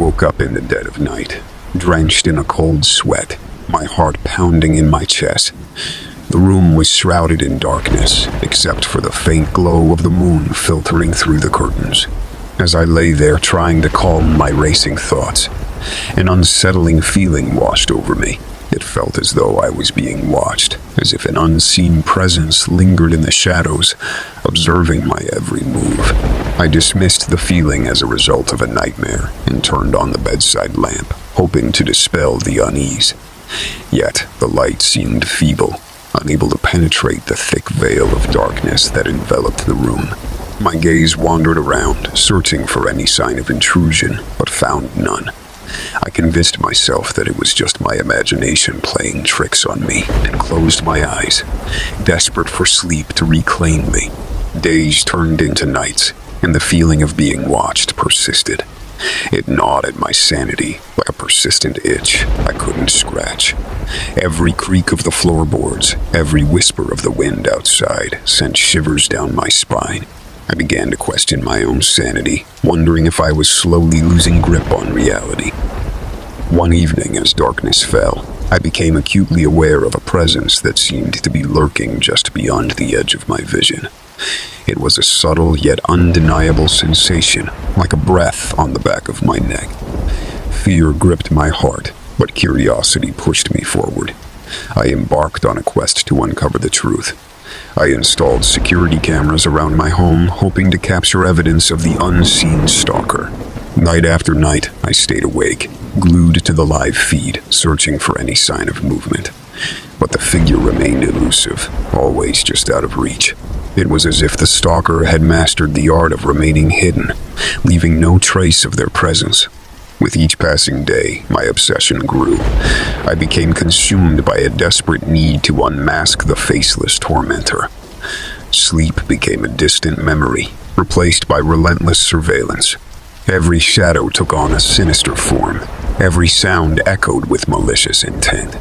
woke up in the dead of night, drenched in a cold sweat, my heart pounding in my chest. The room was shrouded in darkness, except for the faint glow of the moon filtering through the curtains. As I lay there trying to calm my racing thoughts, an unsettling feeling washed over me. It felt as though I was being watched, as if an unseen presence lingered in the shadows, observing my every move. I dismissed the feeling as a result of a nightmare and turned on the bedside lamp, hoping to dispel the unease. Yet the light seemed feeble, unable to penetrate the thick veil of darkness that enveloped the room. My gaze wandered around, searching for any sign of intrusion, but found none. I convinced myself that it was just my imagination playing tricks on me, and closed my eyes, desperate for sleep to reclaim me. Days turned into nights, and the feeling of being watched persisted. It gnawed at my sanity like a persistent itch I couldn't scratch. Every creak of the floorboards, every whisper of the wind outside sent shivers down my spine. I began to question my own sanity, wondering if I was slowly losing grip on reality. One evening, as darkness fell, I became acutely aware of a presence that seemed to be lurking just beyond the edge of my vision. It was a subtle yet undeniable sensation, like a breath on the back of my neck. Fear gripped my heart, but curiosity pushed me forward. I embarked on a quest to uncover the truth. I installed security cameras around my home, hoping to capture evidence of the unseen stalker. Night after night, I stayed awake, glued to the live feed, searching for any sign of movement. But the figure remained elusive, always just out of reach. It was as if the stalker had mastered the art of remaining hidden, leaving no trace of their presence. With each passing day, my obsession grew. I became consumed by a desperate need to unmask the faceless tormentor. Sleep became a distant memory, replaced by relentless surveillance. Every shadow took on a sinister form. Every sound echoed with malicious intent.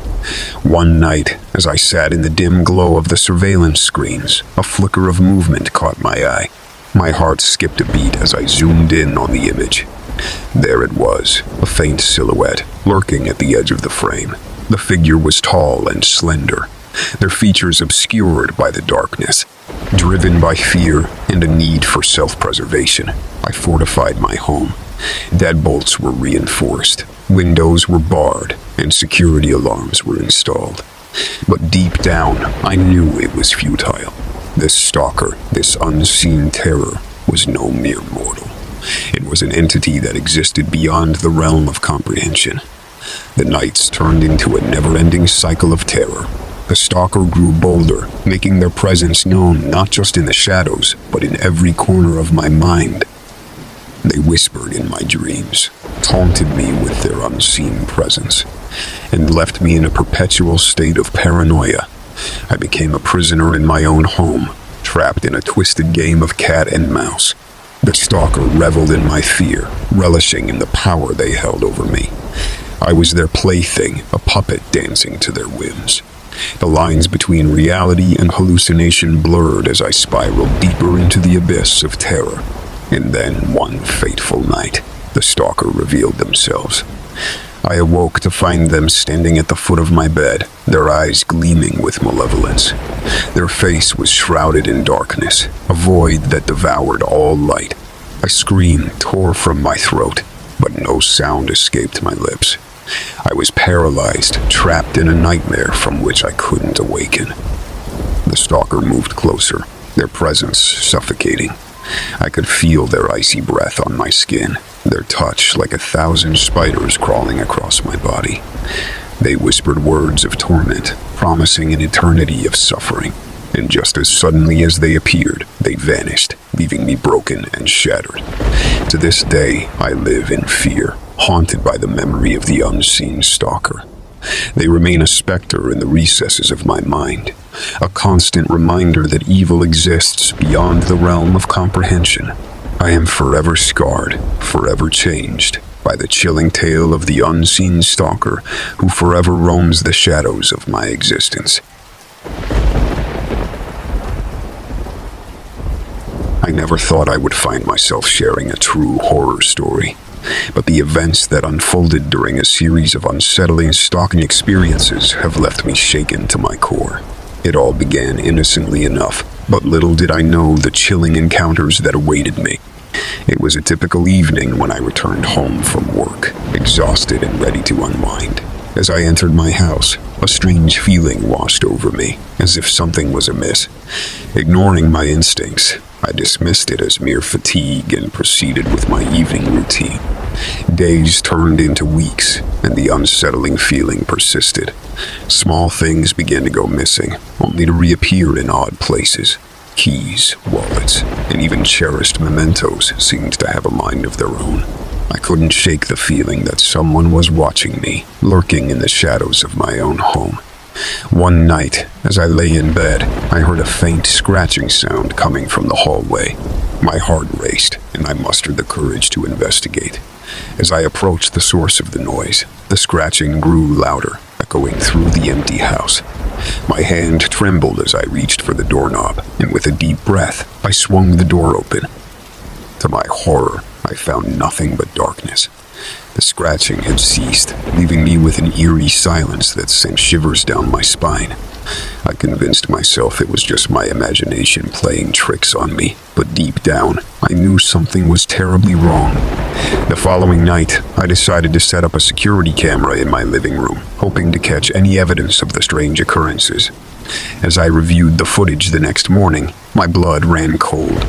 One night, as I sat in the dim glow of the surveillance screens, a flicker of movement caught my eye. My heart skipped a beat as I zoomed in on the image. There it was, a faint silhouette, lurking at the edge of the frame. The figure was tall and slender, their features obscured by the darkness. Driven by fear and a need for self-preservation, I fortified my home. Deadbolts were reinforced, windows were barred, and security alarms were installed. But deep down, I knew it was futile. This stalker, this unseen terror, was no mere mortal. It was an entity that existed beyond the realm of comprehension. The nights turned into a never-ending cycle of terror. The stalker grew bolder, making their presence known not just in the shadows, but in every corner of my mind. They whispered in my dreams, taunted me with their unseen presence, and left me in a perpetual state of paranoia. I became a prisoner in my own home, trapped in a twisted game of cat and mouse. The stalker reveled in my fear, relishing in the power they held over me. I was their plaything, a puppet dancing to their whims. The lines between reality and hallucination blurred as I spiraled deeper into the abyss of terror. And then, one fateful night, the stalker revealed themselves. I awoke to find them standing at the foot of my bed, their eyes gleaming with malevolence. Their face was shrouded in darkness, a void that devoured all light. A scream tore from my throat, but no sound escaped my lips. I was paralyzed, trapped in a nightmare from which I couldn't awaken. The stalker moved closer, their presence suffocating. I could feel their icy breath on my skin, their touch like 1,000 spiders crawling across my body. They whispered words of torment, promising an eternity of suffering. And just as suddenly as they appeared, they vanished, leaving me broken and shattered. To this day, I live in fear, haunted by the memory of the unseen stalker. They remain a specter in the recesses of my mind, a constant reminder that evil exists beyond the realm of comprehension. I am forever scarred, forever changed by the chilling tale of the unseen stalker who forever roams the shadows of my existence. I never thought I would find myself sharing a true horror story, but the events that unfolded during a series of unsettling stalking experiences have left me shaken to my core. It all began innocently enough, but little did I know the chilling encounters that awaited me. It was a typical evening when I returned home from work, exhausted and ready to unwind. As I entered my house, a strange feeling washed over me, as if something was amiss. Ignoring my instincts, I dismissed it as mere fatigue and proceeded with my evening routine. Days turned into weeks, and the unsettling feeling persisted. Small things began to go missing, only to reappear in odd places. Keys, wallets, and even cherished mementos seemed to have a mind of their own. I couldn't shake the feeling that someone was watching me, lurking in the shadows of my own home. One night, as I lay in bed, I heard a faint scratching sound coming from the hallway. My heart raced, and I mustered the courage to investigate. As I approached the source of the noise, the scratching grew louder, echoing through the empty house. My hand trembled as I reached for the doorknob, and with a deep breath, I swung the door open. To my horror, I found nothing but darkness. The scratching had ceased, leaving me with an eerie silence that sent shivers down my spine. I convinced myself it was just my imagination playing tricks on me, but deep down, I knew something was terribly wrong. The following night, I decided to set up a security camera in my living room, hoping to catch any evidence of the strange occurrences. As I reviewed the footage the next morning, my blood ran cold.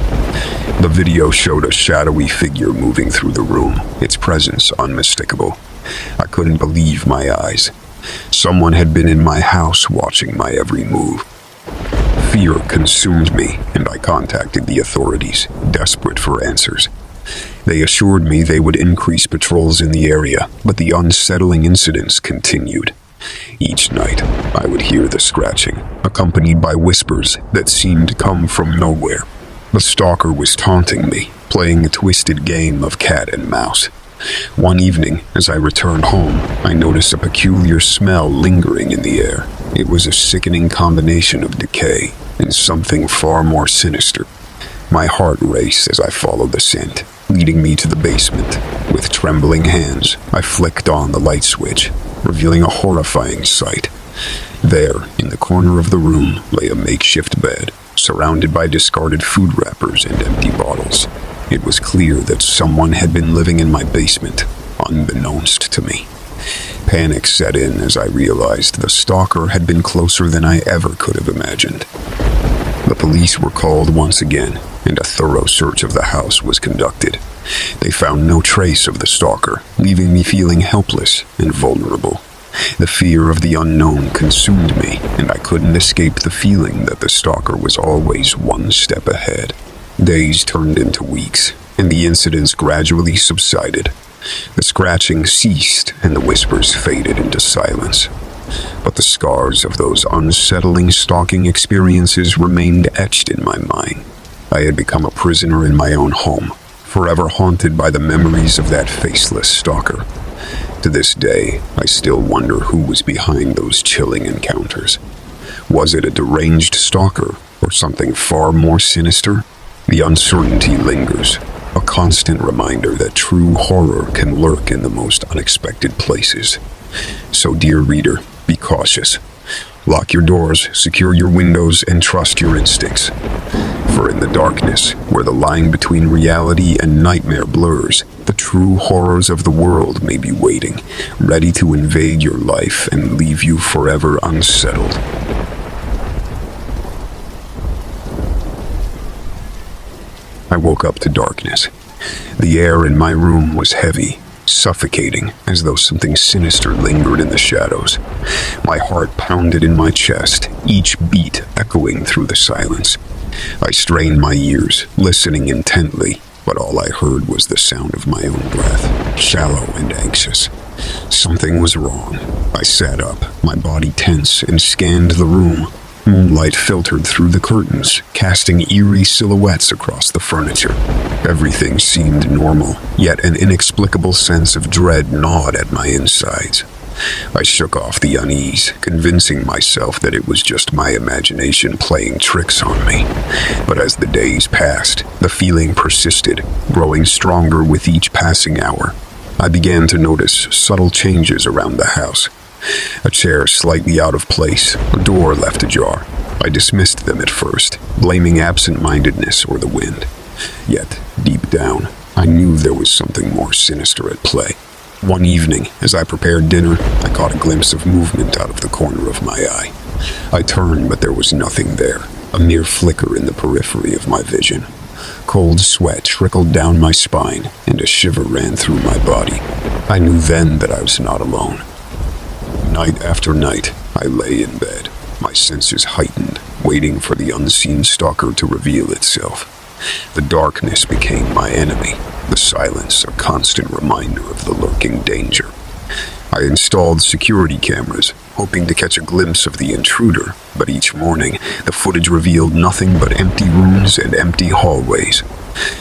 The video showed a shadowy figure moving through the room, its presence unmistakable. I couldn't believe my eyes. Someone had been in my house watching my every move. Fear consumed me, and I contacted the authorities, desperate for answers. They assured me they would increase patrols in the area, but the unsettling incidents continued. Each night, I would hear the scratching, accompanied by whispers that seemed to come from nowhere. The stalker was taunting me, playing a twisted game of cat and mouse. One evening, as I returned home, I noticed a peculiar smell lingering in the air. It was a sickening combination of decay and something far more sinister. My heart raced as I followed the scent, leading me to the basement. With trembling hands, I flicked on the light switch, revealing a horrifying sight. There, in the corner of the room, lay a makeshift bed, surrounded by discarded food wrappers and empty bottles. It was clear that someone had been living in my basement, unbeknownst to me. Panic set in as I realized the stalker had been closer than I ever could have imagined. The police were called once again, and a thorough search of the house was conducted. They found no trace of the stalker, leaving me feeling helpless and vulnerable. The fear of the unknown consumed me, and I couldn't escape the feeling that the stalker was always one step ahead. Days turned into weeks, and the incidents gradually subsided. The scratching ceased, and the whispers faded into silence. But the scars of those unsettling stalking experiences remained etched in my mind. I had become a prisoner in my own home, forever haunted by the memories of that faceless stalker. To this day, I still wonder who was behind those chilling encounters. Was it a deranged stalker, or something far more sinister? The uncertainty lingers, a constant reminder that true horror can lurk in the most unexpected places. So, dear reader, be cautious. Lock your doors, secure your windows, and trust your instincts. For in the darkness, where the line between reality and nightmare blurs, the true horrors of the world may be waiting, ready to invade your life and leave you forever unsettled. I woke up to darkness. The air in my room was heavy, suffocating, as though something sinister lingered in the shadows. My heart pounded in my chest, each beat echoing through the silence. I strained my ears, listening intently, but all I heard was the sound of my own breath, shallow and anxious. Something was wrong. I sat up, my body tense, and scanned the room. Moonlight filtered through the curtains, casting eerie silhouettes across the furniture. Everything seemed normal, yet an inexplicable sense of dread gnawed at my insides. I shook off the unease, convincing myself that it was just my imagination playing tricks on me. But as the days passed, the feeling persisted, growing stronger with each passing hour. I began to notice subtle changes around the house. A chair slightly out of place, a door left ajar. I dismissed them at first, blaming absent-mindedness or the wind. Yet, deep down, I knew there was something more sinister at play. One evening, as I prepared dinner, I caught a glimpse of movement out of the corner of my eye. I turned, but there was nothing there, a mere flicker in the periphery of my vision. Cold sweat trickled down my spine, and a shiver ran through my body. I knew then that I was not alone. Night after night, I lay in bed, my senses heightened, waiting for the unseen stalker to reveal itself. The darkness became my enemy, the silence a constant reminder of the lurking danger. I installed security cameras, hoping to catch a glimpse of the intruder, but each morning, the footage revealed nothing but empty rooms and empty hallways.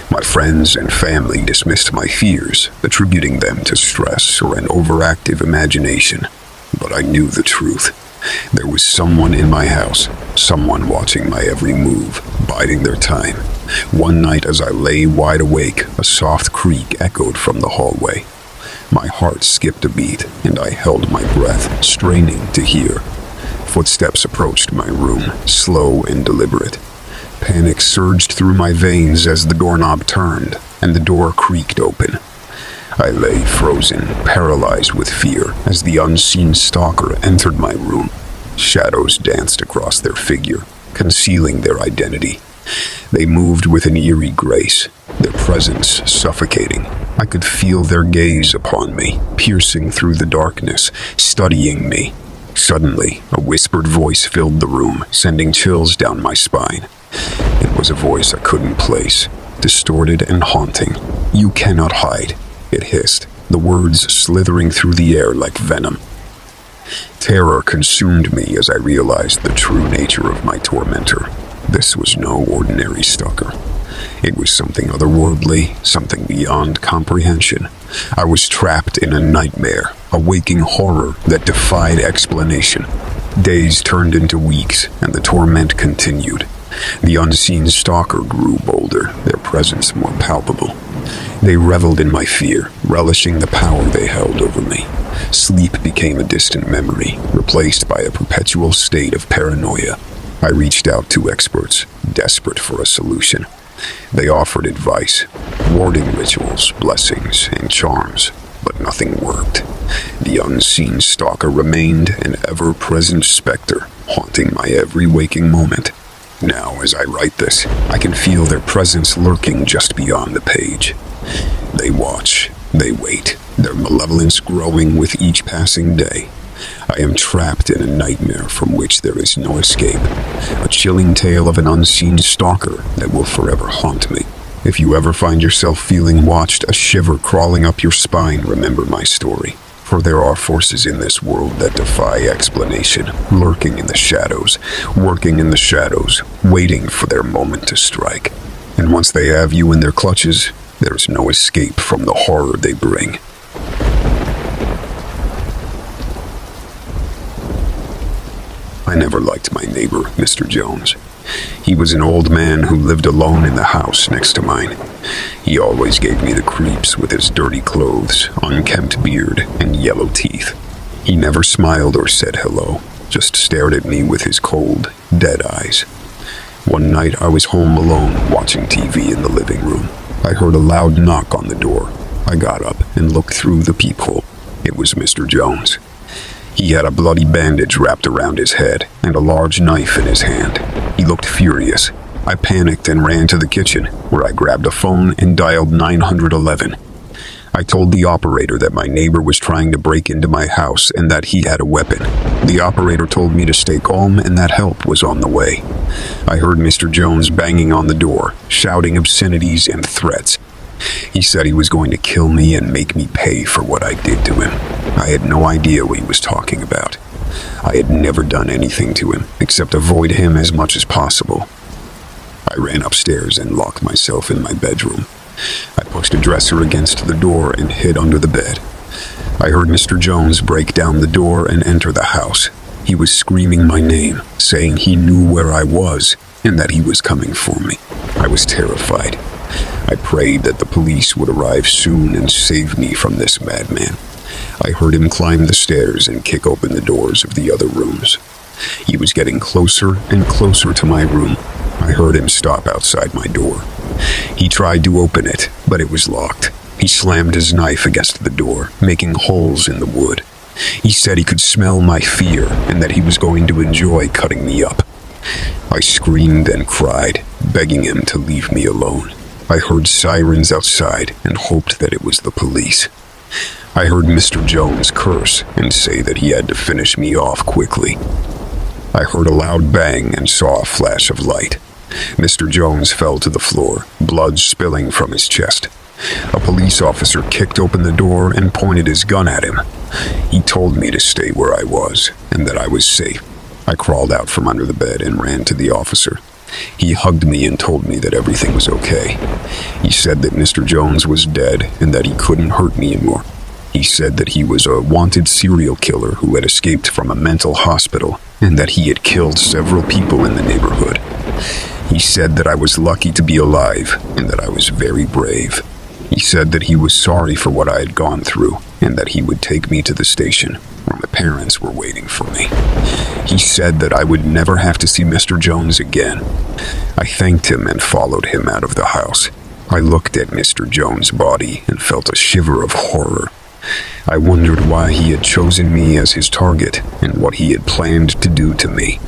My friends and family dismissed my fears, attributing them to stress or an overactive imagination. But I knew the truth. There was someone in my house, someone watching my every move, biding their time. One night as I lay wide awake, a soft creak echoed from the hallway. My heart skipped a beat, and I held my breath, straining to hear. Footsteps approached my room, slow and deliberate. Panic surged through my veins as the doorknob turned, and the door creaked open. I lay frozen, paralyzed with fear, as the unseen stalker entered my room. Shadows danced across their figure, concealing their identity. They moved with an eerie grace, their presence suffocating. I could feel their gaze upon me, piercing through the darkness, studying me. Suddenly, a whispered voice filled the room, sending chills down my spine. It was a voice I couldn't place, distorted and haunting. "You cannot hide," it hissed, the words slithering through the air like venom. Terror consumed me as I realized the true nature of my tormentor. This was no ordinary stalker. It was something otherworldly, something beyond comprehension. I was trapped in a nightmare, a waking horror that defied explanation. Days turned into weeks, and the torment continued. The unseen stalker grew bolder, their presence more palpable. They reveled in my fear, relishing the power they held over me. Sleep became a distant memory, replaced by a perpetual state of paranoia. I reached out to experts, desperate for a solution. They offered advice, warding rituals, blessings, and charms, but nothing worked. The unseen stalker remained an ever-present specter, haunting my every waking moment. Now, as I write this, I can feel their presence lurking just beyond the page. They watch, they wait, their malevolence growing with each passing day. I am trapped in a nightmare from which there is no escape, a chilling tale of an unseen stalker that will forever haunt me. If you ever find yourself feeling watched, a shiver crawling up your spine, remember my story. For there are forces in this world that defy explanation, lurking in the shadows, working in the shadows, waiting for their moment to strike. And once they have you in their clutches, there is no escape from the horror they bring. I never liked my neighbor, Mr. Jones. He was an old man who lived alone in the house next to mine. He always gave me the creeps with his dirty clothes, unkempt beard, and yellow teeth. He never smiled or said hello, just stared at me with his cold, dead eyes. One night I was home alone, watching TV in the living room. I heard a loud knock on the door. I got up and looked through the peephole. It was Mr. Jones. He had a bloody bandage wrapped around his head and a large knife in his hand. He looked furious. I panicked and ran to the kitchen, where I grabbed a phone and dialed 911. I told the operator that my neighbor was trying to break into my house and that he had a weapon. The operator told me to stay calm and that help was on the way. I heard Mr. Jones banging on the door, shouting obscenities and threats. He said he was going to kill me and make me pay for what I did to him. I had no idea what he was talking about. I had never done anything to him, except avoid him as much as possible. I ran upstairs and locked myself in my bedroom. I pushed a dresser against the door and hid under the bed. I heard Mr. Jones break down the door and enter the house. He was screaming my name, saying he knew where I was and that he was coming for me. I was terrified. I prayed that the police would arrive soon and save me from this madman. I heard him climb the stairs and kick open the doors of the other rooms. He was getting closer and closer to my room. I heard him stop outside my door. He tried to open it, but it was locked. He slammed his knife against the door, making holes in the wood. He said he could smell my fear and that he was going to enjoy cutting me up. I screamed and cried, begging him to leave me alone. I heard sirens outside and hoped that it was the police. I heard Mr. Jones curse and say that he had to finish me off quickly. I heard a loud bang and saw a flash of light. Mr. Jones fell to the floor, blood spilling from his chest. A police officer kicked open the door and pointed his gun at him. He told me to stay where I was and that I was safe. I crawled out from under the bed and ran to the officer. He hugged me and told me that everything was okay. He said that Mr. Jones was dead and that he couldn't hurt me anymore. He said that he was a wanted serial killer who had escaped from a mental hospital and that he had killed several people in the neighborhood. He said that I was lucky to be alive and that I was very brave. He said that he was sorry for what I had gone through and that he would take me to the station where my parents were waiting for me. He said that I would never have to see Mr. Jones again. I thanked him and followed him out of the house. I looked at Mr. Jones' body and felt a shiver of horror. I wondered why he had chosen me as his target and what he had planned to do to me.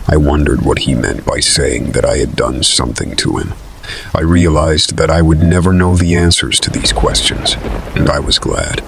I wondered what he meant by saying that I had done something to him. I realized that I would never know the answers to these questions, and I was glad.